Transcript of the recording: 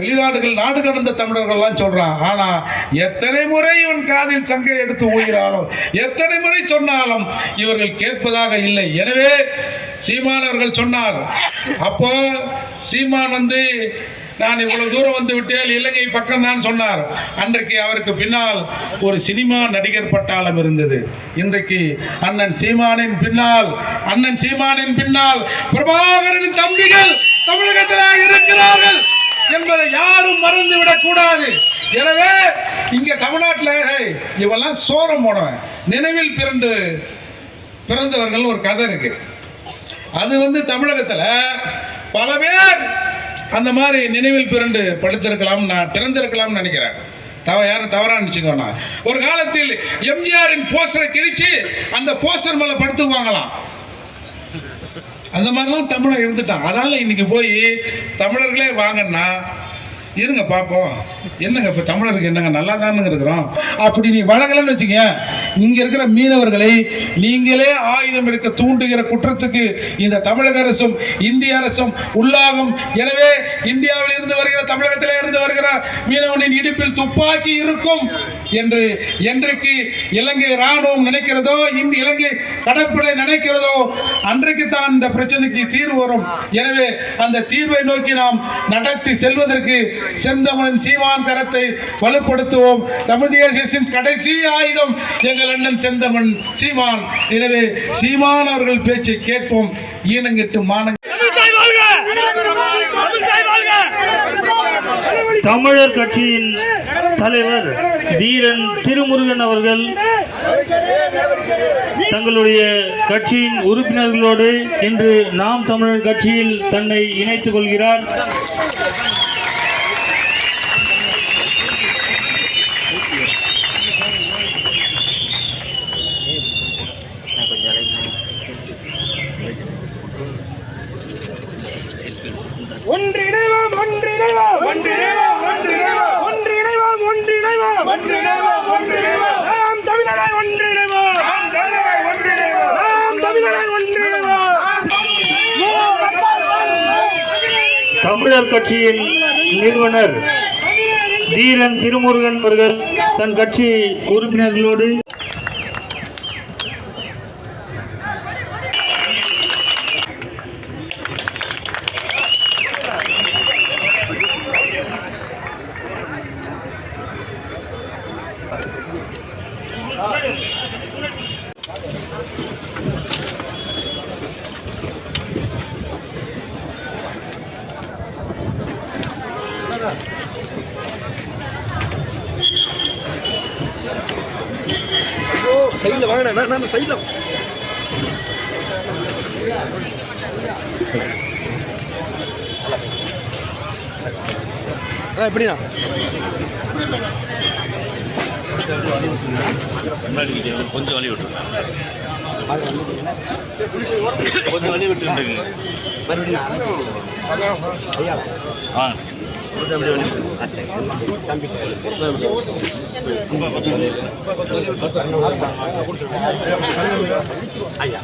வெளிநாடுகள் நாடு கடந்த தமிழர்கள்லாம் சொல்றான். ஆனா எத்தனை முறை இவன் காதில் சங்கை எடுத்து ஊகிறாலும் எத்தனை முறை சொன்னாலும் இவர்கள் கேட்பதாக இல்லை. எனவே சீமான் அவர்கள் சொன்னார். அப்போ சீமான் நான் இவ்வளவு தூரம் வந்து விட்டேன், இலங்கை பக்கம் தான் சொன்னார். அன்றைக்கு அவருக்கு பின்னால் ஒரு சினிமா நடிகர் பட்டாளம் இருந்தது. இன்றைக்கு அண்ணன் சீமானின் பின்னால் பிரபாகரனின் தம்பிகள் தமிழகத்தில் இருக்கிறார்கள் என்பதை யாரும் மறந்துவிடக் கூடாது. எனவே இங்க தமிழ்நாட்டில் இவெல்லாம் சோரம் போனவன் நினைவில் பிறந்தவர்கள் ஒரு கதை இருக்கு. அது தமிழகத்தில் பல பேர் அந்த மாதிரி நினைவில் பிறந்திருக்கலாம் நினைக்கிறேன். யாரும் தவறா நினைச்சுக்கோனா. ஒரு காலத்தில் எம்ஜிஆரின் போஸ்டரை கிழிச்சு அந்த போஸ்டர் மேல படுத்துக்குவாங்களாம். அந்த மாதிரிலாம் தமிழர் இருந்துட்டான். அதனால இன்னைக்கு போய் தமிழர்களே வாங்கன்னா இருங்க பார்ப்போம், என்னங்க இப்போ தமிழருக்கு என்னங்க நல்லா தானுங்க இருக்கிறோம் அப்படி நீ வழங்கலன்னு வச்சுக்க, இங்க இருக்கிற மீனவர்களை நீங்களே ஆயுதம் எடுக்க தூண்டுகிற குற்றத்துக்கு இந்த தமிழக அரசும் இந்திய அரசும் உள்ளாகும். எனவே இந்தியாவில் இருந்து வருகிற தமிழகத்திலே இருந்து வருகிற மீனவனின் இடுப்பில் துப்பாக்கி இருக்கும் என்று என்றைக்கு இலங்கை ராணுவம் நினைக்கிறதோ, இலங்கை கடற்படை நினைக்கிறதோ அன்றைக்கு தான் இந்த பிரச்சனைக்கு தீர்வு வரும். எனவே அந்த தீர்வை நோக்கி நாம் நடத்தி செல்வதற்கு செந்தமிழன் சீமான் கரத்தை வலுப்படுத்துவோம். தமிழ் தேசியத்தின் கடைசி ஆயுதம் எங்கள் அண்ணன் செந்தமிழன் சீமான். எனவே சீமான் அவர்கள் பேச்சை கேட்போம். ஈனங்கெட்டு மானங்க தமிழர் கட்சியின் தலைவர் வீரன் திருமுருகன் அவர்கள் தங்களுடைய கட்சியின் உறுப்பினர்களோடு இன்று நாம் தமிழர் கட்சியில் தன்னை இணைத்துக் கொள்கிறார். ஒன்றிணைவோம் ஒன்றிணைவோம் ஒன்றிணைவோம் ஒன்றிணைவோம் ஒன்றிணைவோம் ஒன்றிணைவோம் ஒன்றிணைவோம் ஒன்றிணைவோம் நாம் தமிழராய் ஒன்றிணைவோம் நாம் தமிழராய் ஒன்றிணைவோம் நாம் தமிழராய் ஒன்றிணைவோம். தமிழர் கட்சியின் நிறுவனர் வீரன் திருமுருகன் அவர்கள் தன் கட்சி உறுப்பினர்களோடு சைடில் வாங்கினேன் நான் சைடில் எப்படிண்ணா கொஞ்சம் வழி விட்டு கொஞ்சம் வழி விட்டு ஆ ஐயா